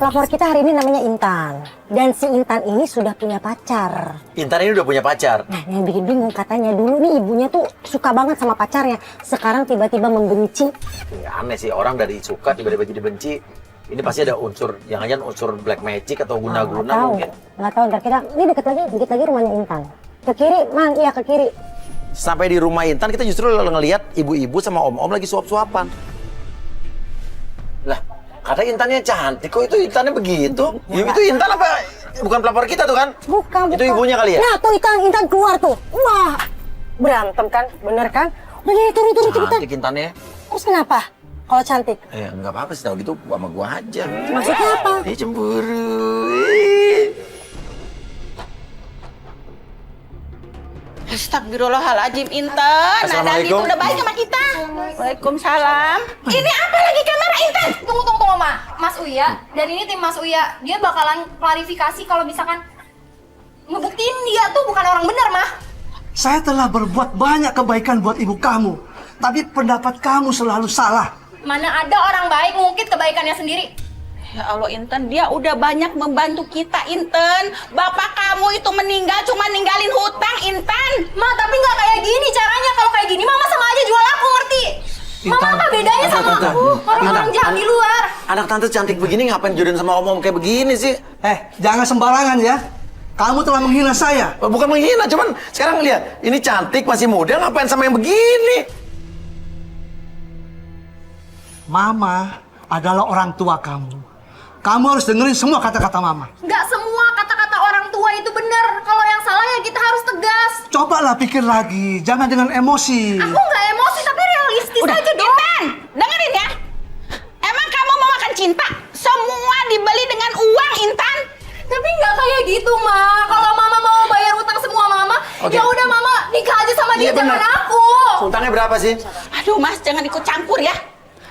pelapor kita hari ini namanya Intan. Dan si Intan ini sudah punya pacar. Intan ini udah punya pacar? Nah, yang bikin bingung katanya dulu nih ibunya tuh suka banget sama pacarnya. Sekarang tiba-tiba membenci. Ya, aneh sih, orang dari suka tiba-tiba jadi benci. Ini pasti ada unsur, jangan-jangan unsur black magic atau guna-guna mungkin. Nggak tahu, ntar kita, ini dikit lagi rumahnya Intan. Ke kiri, Mang, iya ke kiri. Sampai di rumah Intan kita justru ngelihat ibu-ibu sama om-om lagi suap-suapan. Lah, kata Intannya cantik, kok itu Intannya begitu? Ya, itu Intan apa? Bukan pelapor kita tuh kan? Bukan. Itu ibunya kali ya? Nah, tuh Intan keluar tuh. Wah, berantem kan? Bener kan? Udah deh, turun cepetan. Cantik Intannya. Terus kenapa? Kalau cantik? Nggak apa-apa sih, tahu gitu sama gua aja. Maksudnya apa? Dia cemburu. Astagfirullahaladzim, Intan. Nadang itu udah baik sama kita. Waalaikumsalam. Ini apa lagi kamera, Intan? Tunggu, Ma. Mas Uya, dan ini tim Mas Uya. Dia bakalan klarifikasi kalau misalkan ngebuktiin dia tuh bukan orang benar, Ma. Saya telah berbuat banyak kebaikan buat ibu kamu. Tapi pendapat kamu selalu salah. Mana ada orang baik ngungkit kebaikannya sendiri. Ya Allah, Intan, dia udah banyak membantu kita, Intan. Bapak kamu itu meninggal cuma ninggalin hutang, Intan. Ma, tapi nggak kayak gini caranya. Kalau kayak gini, Mama sama aja jual aku, ngerti? Mama apa bedanya sama orang-orang jahat di luar? Anak tante cantik begini ngapain jodohin sama om-om kayak begini sih? Jangan sembarangan ya. Kamu telah menghina saya. Bukan menghina, cuman sekarang lihat, ini cantik, masih muda, ngapain sama yang begini? Mama adalah orang tua kamu. Kamu harus dengerin semua kata-kata Mama. Nggak semua kata-kata orang tua itu benar. Kalau yang salah ya kita harus tegas. Cobalah pikir lagi, jangan dengan emosi. Aku nggak emosi, tapi realistis aja dong. Intan, dengerin ya. Emang kamu mau makan cinta? Semua dibeli dengan uang, Intan. Tapi nggak kayak gitu, Ma. Kalau Mama mau bayar utang semua Mama, ya udah Mama nikah aja sama dia, jangan aku. Utangnya berapa sih? Aduh, Mas, jangan ikut campur ya.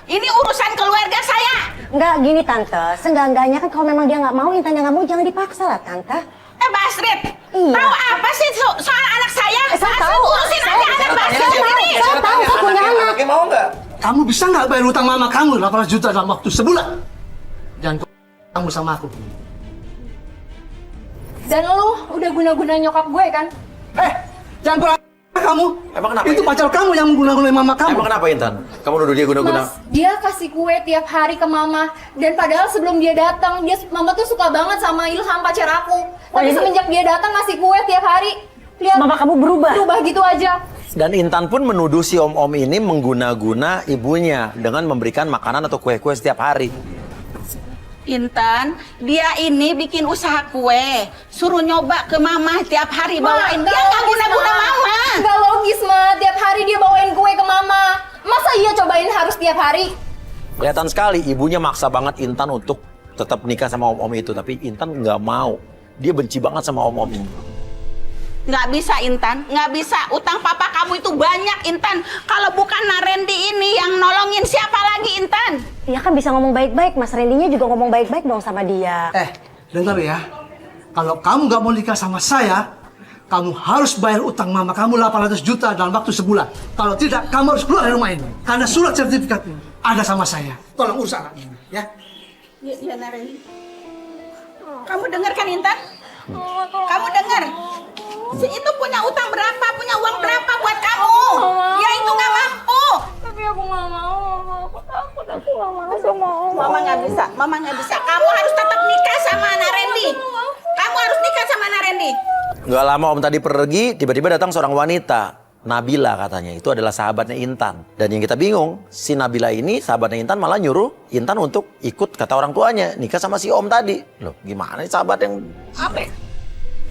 Ini urusan keluarga saya. Enggak, gini Tante. Seenggak-enggaknya kan kalau memang dia nggak mau, Intannya nggak mau, jangan dipaksa lah, Tante. Basrit, Iya. tahu apa sih soal anak saya? Saya Basrit, tahu. urusin aja anak Basrit sendiri. Saya tahu, saya punya anak. Anaknya mau nggak? Kamu bisa nggak bayar utang Mama kamu 800 juta dalam waktu sebulan? Jangan kamu sama aku. Dan lu udah guna-guna nyokap gue kan? Jangan kurang kamu. Emang kenapa? Itu pacar kamu yang mengguna-gunai Mama kamu. Emang kenapa Intan? Kamu nuduh dia guna-guna? Mas, dia kasih kue tiap hari ke Mama. Dan padahal sebelum dia datang, Mama tuh suka banget sama Ilham pacar aku. Tapi semenjak dia datang ngasih kue tiap hari, lihat Mama kamu berubah. berubah gitu aja. Dan Intan pun menuduh si om-om ini mengguna-guna ibunya dengan memberikan makanan atau kue-kue setiap hari. Intan, dia ini bikin usaha kue, suruh nyoba ke Mama tiap hari bawain. Dia nggak guna-guna Mama. Gak logis, Ma. Tiap hari dia bawain kue ke Mama. Masa iya cobain harus tiap hari? Kelihatan sekali ibunya maksa banget Intan untuk tetap nikah sama om-om itu, tapi Intan nggak mau. Dia benci banget sama om-om ini. Nggak bisa, Intan, nggak bisa. Utang papa kamu itu banyak, Intan. Kalau bukan Narendi ini yang nolongin, siapa lagi, Intan? Dia kan bisa ngomong baik-baik, Mas Rendinya juga ngomong baik-baik dong sama dia. Dengar ya. Kalau kamu nggak mau nikah sama saya, kamu harus bayar utang Mama kamu 800 juta dalam waktu sebulan. Kalau tidak, kamu harus keluar dari rumah ini. Karena surat sertifikatnya ada sama saya. Tolong urus anak ini, ya. Ya, Narendi. Kamu dengar kan, Intan? Kamu dengar? Si itu punya utang berapa, punya uang berapa buat kamu? Ya itu nggak mampu. Tapi aku nggak mau. Aku takut. Aku nggak mau sama Mama nggak bisa, Mama nggak bisa. Kamu harus tetap nikah sama Narendi. Kamu harus nikah sama Narendi. Nggak lama om tadi pergi, tiba-tiba datang seorang wanita. Nabila katanya, itu adalah sahabatnya Intan. Dan yang kita bingung, si Nabila ini sahabatnya Intan malah nyuruh Intan untuk ikut kata orang tuanya, nikah sama si om tadi. Loh gimana nih sahabat yang apa?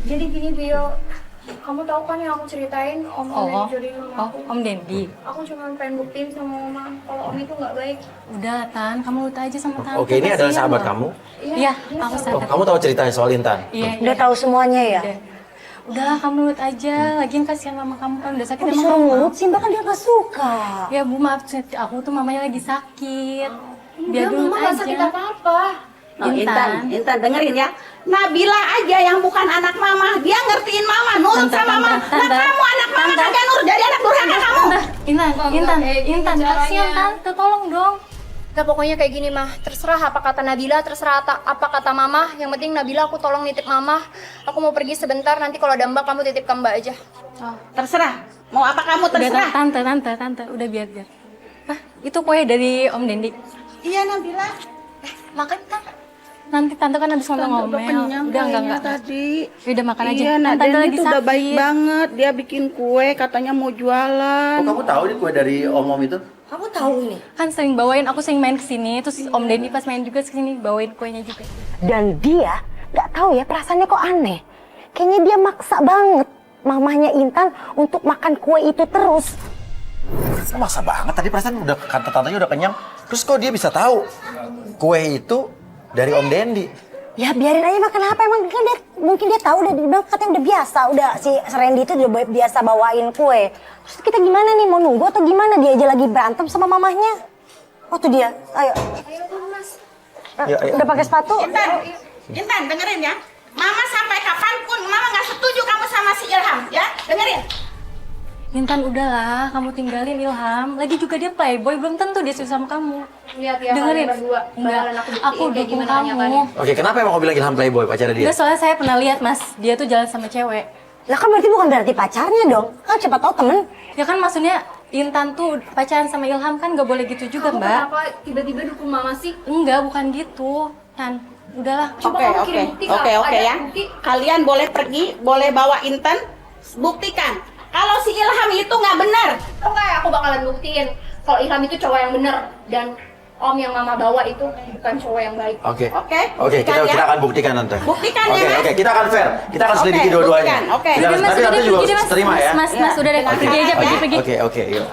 Jadi gini, Bio. Kamu tahu kan yang aku ceritain om yang jodohin mama aku? Om Dendi. Aku cuma pengen buktiin sama mama kalau om itu nggak baik. Udah, Tan, kamu urut aja sama Tante. Oke, ini adalah Kasihan sahabat loh. kamu? Iya, aku Oh, sadar. kamu tahu ceritanya soal Intan? Iya, Udah tahu semuanya ya? Udah, kamu urut aja. Lagian kasihan mama kamu kan udah sakit. Kok Emang disuruh kamu nurut sih, Mbak kan dia nggak suka. Ya Bu, maaf, aku tuh mamanya lagi sakit. Enggak, Biar dulu mama nggak aja. sakit apa-apa. Oh, Intan, dengerin ya. Nabila aja yang bukan anak Mama, dia ngertiin Mama, nurut sama Mama. Nah kamu anak Mama kagak nurut, jadi anak durhaka kamu. Intan, kasihan Tante, tolong dong. Nah pokoknya kayak gini mah, terserah apa kata Nabila, terserah apa kata mama. Yang penting Nabila aku tolong nitip mama. Aku mau pergi sebentar, nanti kalau ada mbak kamu titip ke mbak aja. Terserah. Mau apa kamu Udah terserah. tante, udah biar. Hah, itu kue dari Om Dendi. Iya Nabila. Makan tante. Nanti tante kan habis Tante ngomel. udah kenyang Udah kayaknya enggak. tadi. Udah makan aja. Iya, Kan tante Naden lagi itu udah baik sakit. banget. Dia bikin kue, katanya mau jualan. Kamu tahu nih kue dari om-om itu? Kamu tahu ini? Kan sering bawain, aku sering main kesini. Terus Om Dendi pas main juga kesini bawain kuenya juga. Dan dia nggak tahu ya perasaannya kok aneh. Kayaknya dia maksa banget mamahnya Intan untuk makan kue itu terus. Masa banget tadi perasaan udah tante-tantenya udah kenyang. Terus kok dia bisa tahu kue itu dari Om Dendi? Ya biarin aja makan apa, emang mungkin dia tahu, udah katanya udah biasa, udah si Randy itu udah biasa bawain kue. Terus kita gimana nih, mau nunggu atau gimana? Dia aja lagi berantem sama mamahnya. Oh tuh dia, ayo. Ayo. Udah pakai sepatu? Intan, dengerin ya. Mama sampai kapanpun, Mama nggak setuju kamu sama si Ilham, ya? Dengerin. Intan udahlah, kamu tinggalin Ilham. Lagi juga dia playboy, belum tentu dia suka sama kamu. Lihat ya Dengerin. kalian berdua. Enggak, Bakalan aku buktiin kayak dukung gimana kamu. kenyataannya. Oke, kenapa emang kau bilang Ilham playboy pacarnya dia? Enggak, soalnya saya pernah lihat mas, dia tuh jalan sama cewek. Lah kan berarti bukan berarti pacarnya dong. Kan siapa tahu temen. Ya kan maksudnya Intan tuh pacaran sama Ilham kan gak boleh gitu juga Kamu mbak. kenapa tiba-tiba dukung mama sih? Enggak, bukan gitu. Kan, udahlah. Coba Oke, kamu oke. kirim bukti, Kak. Oke, Ada ya. bukti? Kalian boleh pergi, boleh bawa Intan, buktikan. Kalau si Ilham itu nggak benar. Oh enggak, aku bakalan buktiin kalau Ilham itu cowok yang bener dan om yang mama bawa itu bukan cowok yang baik. Oke. Oke, Oke, buktikan ya. kita akan buktikan nanti. Buktikan ya, Oke, Mas. oke, kita akan fair. Kita akan selidiki Oke, dua-duanya. buktikan, oke. Kita Udah, harus- tapi nanti juga harus terima ya. Mas, udah deh, Oke. pergi aja, pergi. Oke, yuk.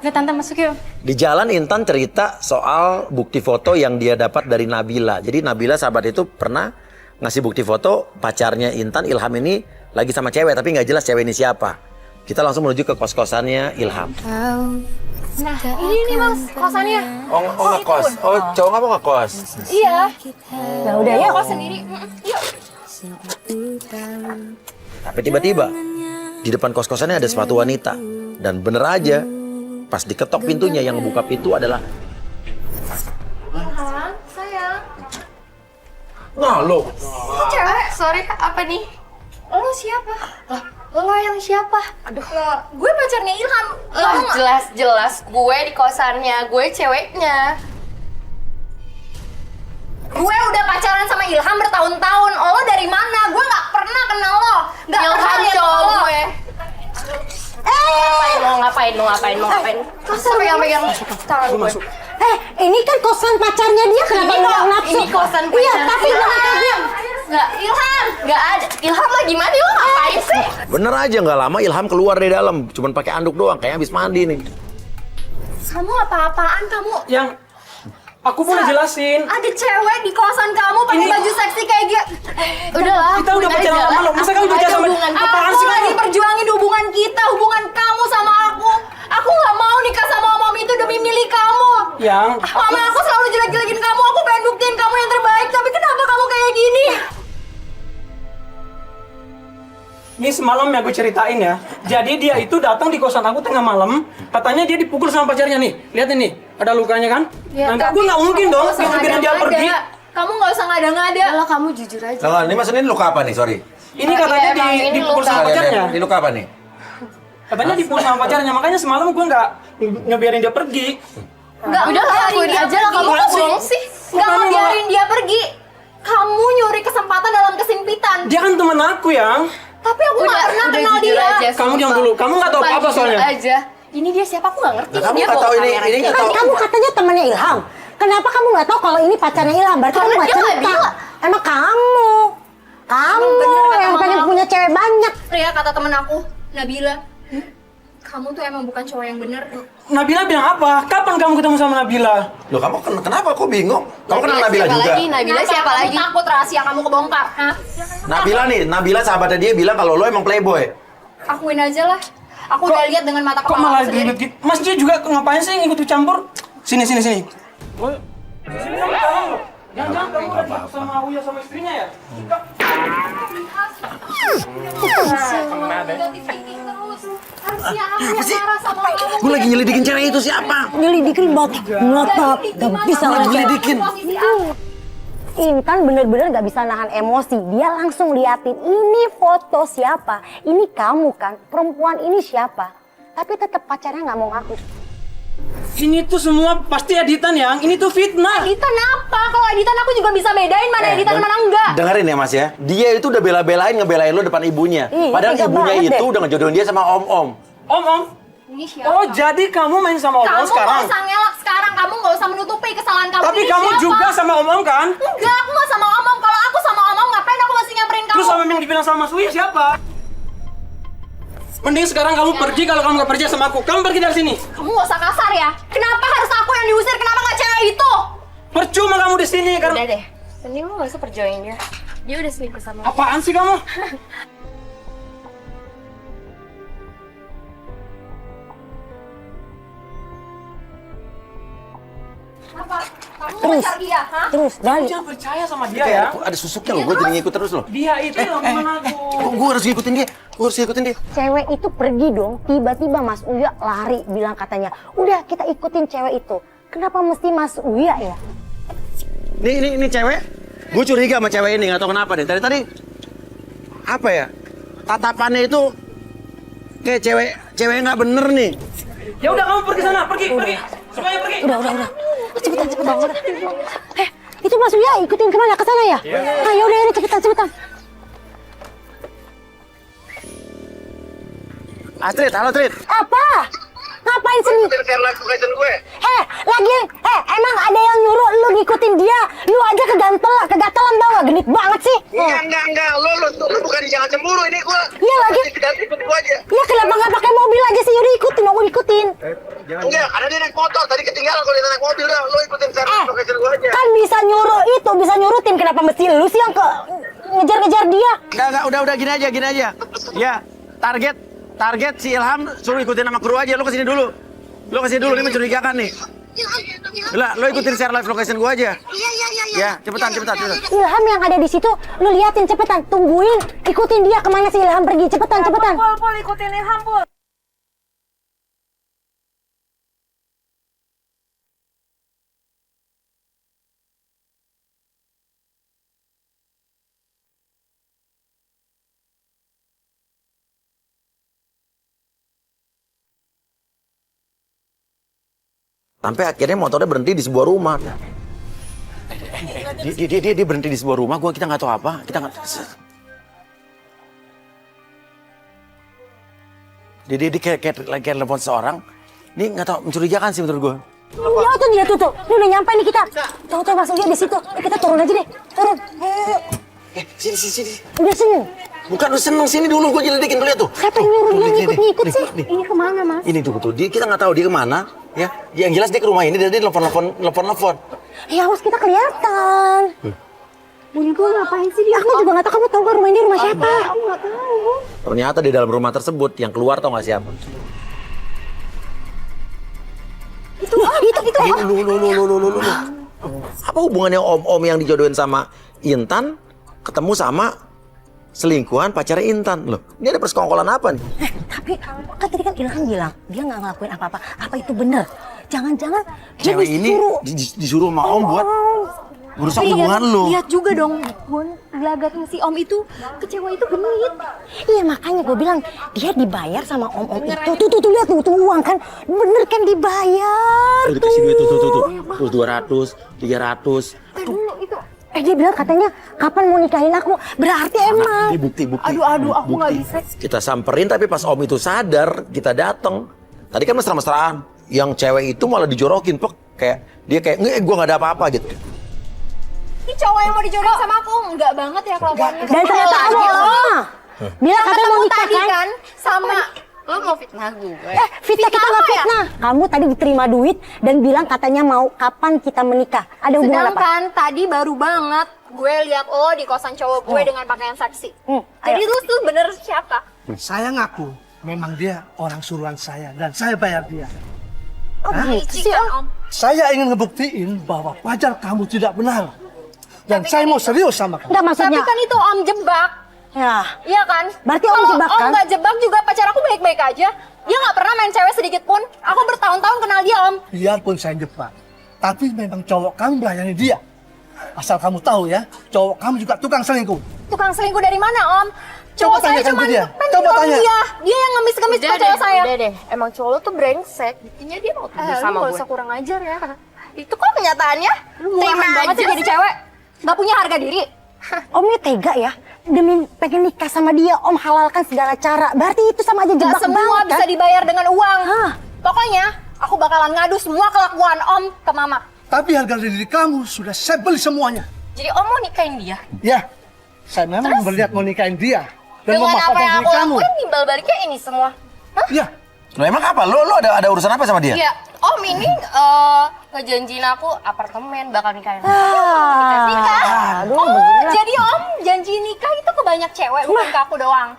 Udah tante masuk yuk. Di jalan Intan cerita soal bukti foto yang dia dapat dari Nabila. Jadi Nabila sahabat itu pernah ngasih bukti foto pacarnya Intan, Ilham ini lagi sama cewek tapi nggak jelas cewek ini siapa. Kita langsung menuju ke kos-kosannya Ilham. Nah, ini nih Mas, kosannya. Oh ngekos. Oh cowok nggak mau ngekos. Iya. Nah udah ya. Kos sendiri. Yuk. Tapi tiba-tiba di depan kos-kosannya ada sepatu wanita. Dan bener aja pas diketok pintunya yang buka pintu adalah Ilham, sayang. nah lo. Cewek, sorry, apa nih? Lo siapa? Lah, lo yang siapa? Aduh, gue pacarnya Ilham. Lah jelas-jelas gue di kosannya, gue ceweknya. Gue udah pacaran sama Ilham bertahun-tahun. Lo dari mana? Gue nggak pernah kenal lo. Nggak pernah Ilham lihat cowok lo. gue. Ngapain? Terus pegang-pegang tangan gue. Ini kan kosan pacarnya dia, kenapa lo nggak nafsu? Ini kosan Iya, pacarnya. tapi jangan kayak dia. Nggak, Ilham, nggak ada. Ilham lagi mana? Lo ngapain sih? Bener aja nggak lama Ilham keluar dari dalam. Cuman pakai anduk doang, kayak habis mandi nih. Kamu apa-apaan kamu? Yang aku boleh jelasin. Ada cewek di kosan kamu pakai Ini- baju seksi kayak gitu. Udahlah. Kita udah pacaran lama loh. Masa kamu percaya sama apaan Aku sih lagi kamu? perjuangin hubungan kita, hubungan kamu sama aku. Aku nggak mau nikah sama om itu demi milik kamu. Yang Mama aku selalu jelek-jelekin kamu. Aku pengen buktiin kamu yang terbaik, tapi kenapa kamu kayak gini? ini semalam yang gue ceritain ya. Jadi dia itu datang di kosan aku tengah malam. Katanya dia dipukul sama pacarnya nih. Lihat ini, ada lukanya kan? Ya, Nah, tapi gue nggak mungkin kamu dong nggak usah biarin dia ngada-ngada. pergi. Kamu nggak usah ngada-ngada. Kalau kamu jujur aja. Nah, ini maksudnya ini luka apa nih? Sorry. Ini katanya emang ini dipukul luka. sama pacarnya. Ini luka apa nih? Katanya dipukul sama pacarnya. Makanya semalam gue nggak ngebiarin dia pergi. Nggak Udah lah, biarin lakuin dia aja lah, pergi. kamu Enggak sih. bohong sih. Nggak Kamu ngebiarin dia pergi. Kamu nyuri kesempatan dalam kesempitan. Dia kan teman aku yang. Tapi aku nggak pernah kenal jujur dia. aja. Kamu sumpah. diam dulu. Kamu nggak tahu Sumpah, apa-apa jujur soalnya. aja. Ini dia siapa? Aku nggak ngerti. Nah, kamu Dia nggak bawa tahu ini kamera nggak cewek. tahu. Kamu katanya temannya Ilham. Kenapa kamu nggak tahu kalau ini pacarnya Ilham? Berarti Karena kamu nggak dia nggak cerita. bilang. Emang kamu bener kata yang mama pengen aku. punya cewek banyak. Ria, kata temen aku, Nabila, kamu tuh emang bukan cowok yang bener. Nabila bilang apa? Kapan kamu ketemu sama Nabila? Loh kamu kenapa kok bingung? Kamu kenal Nabila siapa juga? lagi? Nabila Kenapa siapa kamu lagi? takut rahasia kamu kebongkar? Hah? Nabila nih, Nabila sahabatnya dia bilang kalau lo emang playboy. Akuin aja lah. Aku udah lihat dengan mata Kok kepala malah aku sendiri. ribet gitu? Mas dia juga ngapain sih ikut campur? Sini. Sini kamu tolong loh. Jangan kamu lagi sama Uya sama istrinya ya? Negatif thinking terus. Harus Siapa yang marah sama kamu? Gue lagi nyelidikin cewek itu siapa? Nyelidikin ngotot, gak bisa Gue ngeliat. nyelidikin. Intan bener-bener gak bisa nahan emosi. Dia langsung liatin, ini foto siapa? Ini kamu kan? Perempuan ini siapa? Tapi tetap pacarnya gak mau ngaku. Ini tuh semua pasti editan yang, ini tuh fitnah. Editan apa? Kalau editan aku juga bisa bedain mana editan mana enggak. Dengerin ya mas ya, dia itu udah ngebelain lo depan ibunya. Ih, Padahal tega ibunya banget itu deh. udah ngejodohin dia sama om-om. Om. Ini siapa? Oh jadi kamu main sama om Kamu sekarang? nggak usah ngelak sekarang, kamu nggak usah menutupi kesalahan kamu. Tapi Ini kamu siapa? juga sama om kan? Enggak, aku nggak sama omong. Kalau aku sama omong, ngapain aku masih nyamperin kamu? Terus sama yang dibilang sama Mas Uya siapa? Mending sekarang kamu pergi kalau kamu gak percaya sama aku. Kamu pergi dari sini. Kamu nggak usah kasar ya. Kenapa harus aku yang diusir? Kenapa nggak cewek itu? Percuma kamu di sini karena Udah deh, mending lu gak usah perjuangin dia. Dia udah selingkuh sama lu. apaan sih kamu? Apa? Kamu Terus. ngejar dia, hah? Terus, balik. Jangan percaya sama dia ya. Ada susuknya loh, gue jadi ngikut terus loh. Dia itu yang teman aku. Gue harus ngikutin dia, Cewek itu pergi dong, tiba-tiba Mas Uya lari bilang katanya, udah kita ikutin cewek itu. Kenapa mesti Mas Uya ya? Ini cewek, gue curiga sama cewek ini, gak tau kenapa deh. Tadi apa ya, tatapannya itu kayak cewek nggak bener nih. Ya udah kamu pergi sana, pergi. Semuanya pergi. Udah. Cepetan. Itu Mas Uya ikutin kemana? Ke sana ya? Ah, ya udah, cepetan. Astrid, halo Astrid. Apa? Ngapain sendiri? Emang ada yang nyuruh lu ngikutin dia? Lu aja kegatelan tau gak? Genit banget sih. Enggak. Lu bukan jangan cemburu ini gua. Iya lagi. Ikut gua aja. Ya kenapa nggak pakai mobil aja sih? Udah ikutin, mau ikutin. Enggak, karena dia naik motor. Tadi ketinggalan kalau dia naik mobil. Lu ikutin service location gua aja. Kan bisa nyuruh tim. Kenapa mesti lu sih yang ngejar-ngejar dia? Enggak, udah gini aja. Ya, target si Ilham suruh ikutin sama kru aja. Lo kesini dulu, ini mencurigakan nih. Lah, lo ikutin share live location gua aja. Ya, cepetan. Ilham yang ada di situ, lu liatin cepetan, tungguin, ikutin dia kemana sih Ilham pergi, cepetan. Pol, ikutin Ilham, Pol. Sampai akhirnya motornya berhenti di sebuah rumah. Dia berhenti di sebuah rumah, kita nggak tahu apa. Dia kayak telepon seseorang. Ini nggak tahu, mencurigakan sih menurut gue. Ya tuh dia tuh, ini udah nyampe nih kita. Tuh Mas Uya di situ. Kita turun aja deh, turun. Sini. Udah seneng. Bukan lu seneng, sini dulu, gue nyelidikin dulu ya tuh. Siapa yang nyuruh dia ngikut-ngikut sih? Nih. Ini kemana Mas? Ini tuh, kita nggak tahu dia kemana. Ya, yang jelas dia ke rumah ini, dia telepon. Ya harus kita kelihatan. Bunyi gue ngapain sih dia? Aku juga nggak tahu, kamu tahu kan rumah ini rumah siapa? Aku nggak tahu. Ternyata di dalam rumah tersebut yang keluar tau nggak siapa? Itu. Lu. Apa hubungannya om-om yang dijodohin sama Intan ketemu sama selingkuhan pacarnya Intan? Loh, ini ada persekongkolan apa nih? Tapi kan tadi kan Ilham bilang dia nggak ngelakuin apa-apa. Apa itu bener? Jangan-jangan dia Cewek ini disuruh sama om buat merusak hubungan lu. Lihat juga dong, Bun, gelagatnya si Om itu ke cewek itu genit. Iya makanya gue bilang dia dibayar sama om-om itu. Tuh lihat tuh uang kan bener kan dibayar. Dikasih duit tuh 200, 300. Dulu itu. Dia bilang katanya kapan mau nikahin aku. Berarti emang. Ini bukti. Aduh, aku nggak bisa. Kita samperin tapi pas om itu sadar, kita datang. Tadi kan mesra-mesraan. Yang cewek itu malah dijorokin, dia kayak gue nggak ada apa-apa gitu. Ini cowok yang mau dijodohin sama aku. Enggak banget ya kelakuannya. Dan ternyata kamu bilang katanya mau nikah tadi kan? kan sama Lo mau fitnah gue? Fitnah kita nggak fitnah. Kamu tadi diterima duit dan bilang katanya mau kapan kita menikah. Ada hubungan apa? Sedangkan tadi baru banget gue lihat lo di kosan cowok gue dengan pakaian seksi. Jadi lu tuh bener siapa? Saya ngaku memang dia orang suruhan saya dan saya bayar dia. Gitu sih Om. Saya ingin ngebuktiin bahwa pacar kamu tidak benar. Dan saya mau serius sama kamu. Enggak maksudnya. Tapi kan itu Om jebak. Ya. Iya kan? Berarti Om Kalau jebak, Om kan? nggak jebak juga, pacar aku baik-baik aja. Dia nggak pernah main cewek sedikit pun. Aku bertahun-tahun kenal dia, Om. Biarpun saya jebak, tapi memang cowok kamu melayani dia. Asal kamu tahu ya, cowok kamu juga tukang selingkuh. Tukang selingkuh dari mana, Om? Coba Cowok saya tanyakan cuma ke dia. pengen Coba Om tanya. dia yang ngemis-ngemis ke cewek saya. Udah deh, emang cowok lo tuh brengsek. Buktinya dia mau tidur Lu sama nggak gue. usah kurang ajar ya. Itu kok kenyataannya? Lu murahan banget sih jadi cewek. Nggak punya harga diri. Om ini tega ya. Demi pengen nikah sama dia, Om halalkan segala cara. Berarti itu sama aja Gak jebak semua banget, bisa kan? dibayar dengan uang. Hah? Pokoknya aku bakalan ngadu semua kelakuan Om ke Mama. Tapi harga diri kamu sudah saya beli semuanya. Jadi Om mau nikahin dia? Ya, saya memang berniat mau nikahin dia. Dan Dengan apa memanfaatkan yang diri aku kamu. lakuin, timbal baliknya ini semua. Ya, Lo emang apa? Lo ada urusan apa sama dia? Ya, Om ini ngejanjiin aku apartemen bakal nikahin. Aduh, Oh, begini. jadi Om janji nikah itu ke banyak cewek, bukan ke aku doang.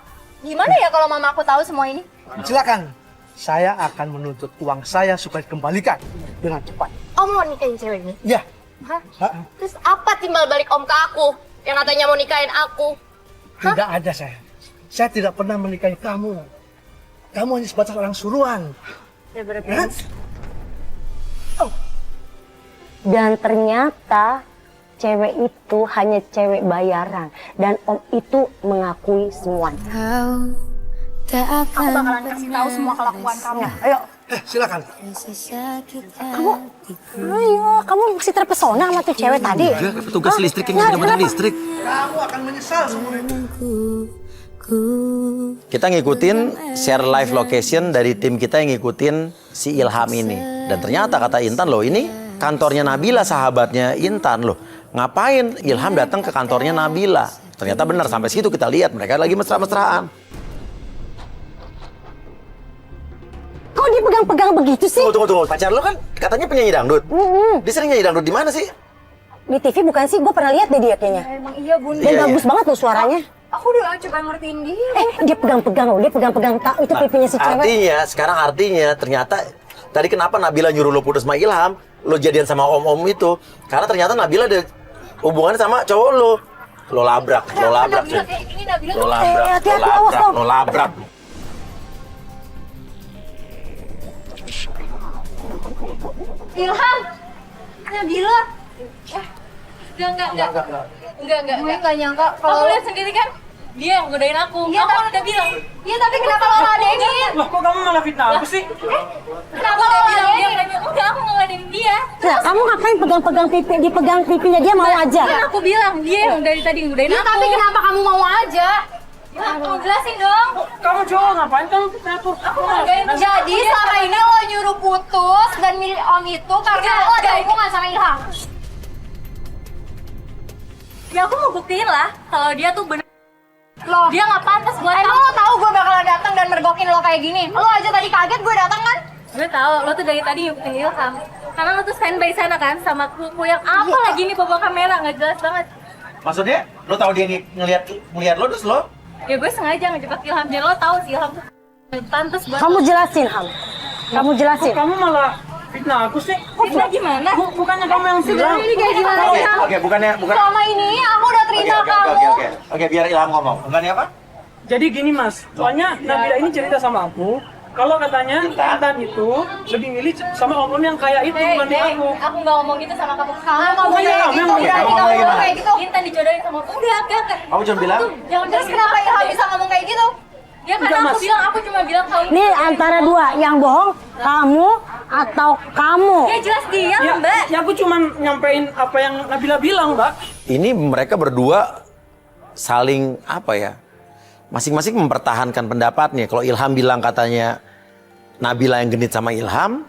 Gimana ya kalau Mama aku tahu semua ini? silakan. Saya akan menuntut uang saya supaya dikembalikan dengan cepat. Om mau nikahin cewek ini? Ya, Hah? Terus apa timbal balik Om ke aku? Yang katanya mau nikahin aku? tidak ada saya. Saya tidak pernah menikahi kamu. Kamu hanya sebatas orang suruhan. Ya berarti. Ya? Dan ternyata cewek itu hanya cewek bayaran. Dan Om itu mengakui semuanya. Aku bakalan kasih tahu semua kelakuan kamu. Ayo, Silakan. ayo, kamu masih terpesona sama tuh cewek tadi. Petugas listrik yang ngebener listrik. Kamu akan menyesal seumur hidup. Kita ngikutin share live location dari tim kita yang ngikutin si Ilham ini. Dan ternyata kata Intan, loh ini kantornya Nabila, sahabatnya Intan loh. Ngapain Ilham datang ke kantornya Nabila? Ternyata benar, sampai situ kita lihat mereka lagi mesra-mesraan. Kok dia pegang-pegang begitu sih? Tunggu. Pacar lo kan katanya penyanyi dangdut. Dia sering nyanyi dangdut di mana sih? Di TV bukan sih? Gue pernah lihat deh dia kayaknya. Emang iya, Bun. Dan Iya, bagus banget tuh suaranya. Aku udah coba ngertiin dia. Dia pegang-pegang loh, dia pegang-pegang itu pipinya si cewek. Artinya ternyata tadi kenapa Nabila nyuruh lo putus sama Ilham, lo jadian sama om-om itu? Karena ternyata Nabila ada hubungannya sama cowok lo. Lo labrak, cuy. Ini Nabila Lo labrak, hati-hati, awas, Om. lo labrak. Ilham, Nabila. Enggak. Gue nggak nyangka Kamu kalau lihat sendiri kan? Dia yang godain aku. Iya, Aku tapi- udah bilang. Iya, tapi kenapa lo ladenin? Loh, kok kamu malah fitnah aku sih? Kenapa udah bilang dia ngeladenin? Enggak, aku ngeladenin dia. Nah, kamu ngapain pegang-pegang pipi, dipegang pipinya dia mau aja? Kan aku bilang dia yang dari tadi godain Iya, aku. tapi kenapa kamu mau aja? Ya, kamu jelasin dong. Kamu cowok ngapain kamu ngatur? Aku ngergain. Jadi selama ini lo nyuruh putus dan milih Om itu karena lo ada hubungan sama Ilham. Ya aku mau buktiin lah kalau dia tuh bener. Loh, Dia nggak pantas buat emang kamu. lo tahu gue bakalan datang dan mergokin lo kayak gini? Lo aja tadi kaget gue datang kan? Gue tahu lo tuh dari tadi ngikutin Ilham. Karena lo tuh standby sana kan sama kruku yang apa lagi nih bawa kamera nggak jelas banget. Maksudnya, lo tahu dia ngeliat lo terus lo? Ya gue sengaja ngejebak Ilham dan lo tahu sih Ilham tuh nggak pantas buat. Kamu jelasin, Ham. Kamu jelasin. Kok kamu malah fitnah aku sih? Fitnah gimana? Bukannya kamu yang bilang. Ini kayak gimana sih, Ham? Oke, bukan. Selama ini aku udah terima kamu. Oke, biar Ilham ngomong. Bukannya apa? Jadi gini mas, soalnya Nabila ini cerita sama aku, kalau katanya Intan itu lebih milih sama om-om yang kayak itu bukan di aku. Aku nggak ngomong gitu sama kamu. Kamu ngomong Bukannya kayak kamu gitu, yang berani kamu kamu ngomong ngomong kayak gitu. Intan dijodohin sama udah oke. Kamu cuma bilang? Jangan Terus kenapa Ilham bisa ngomong kayak gitu? Ya karena Enggak, aku Mas. bilang aku cuma bilang kamu. Nih antara dua, yang bohong kamu atau kamu. Ya jelas dia Ya, Mbak. ya aku cuma nyampein apa yang Nabila bilang, Mbak. Ini mereka berdua saling apa ya? Masing-masing mempertahankan pendapatnya. Kalau Ilham bilang katanya Nabila yang genit sama Ilham,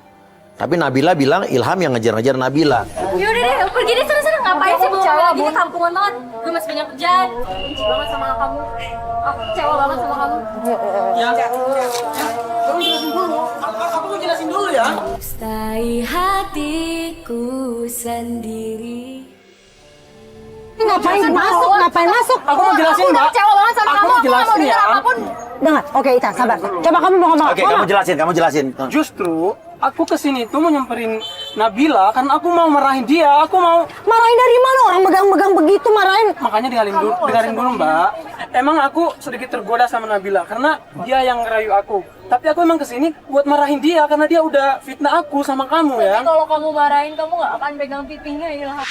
tapi Nabila bilang Ilham yang ngejar-ngejar Nabila. Yaudah deh, pergi deh sana-sana. Ngapain sih bawa gini kampungan banget? Gue masih banyak kerjaan. Benci banget sama kamu. Aku kecewa banget sama kamu. Ya, kamu jelasin dulu. Aku mau jelasin dulu ya. Stai hatiku sendiri. Ngapain masuk? Ngapain masuk? Aku mau jelasin, Aku udah Mbak. kecewa banget sama Aku kamu. mau Aku nggak mau jelasin dengar ya. apapun. Dengar, oke Ita, sabar. Coba kamu mau ngomong. Oke, kamu jelasin. Justru aku kesini tuh mau nyamperin Nabila, kan aku mau marahin dia, aku mau... Marahin dari mana? Orang megang-megang begitu marahin. Makanya dengerin dulu Mbak. Emang aku sedikit tergoda sama Nabila, karena dia yang ngerayu aku. Tapi aku emang kesini buat marahin dia, karena dia udah fitnah aku sama kamu ya. Kalau kamu marahin, kamu nggak akan pegang pipinya Ilham.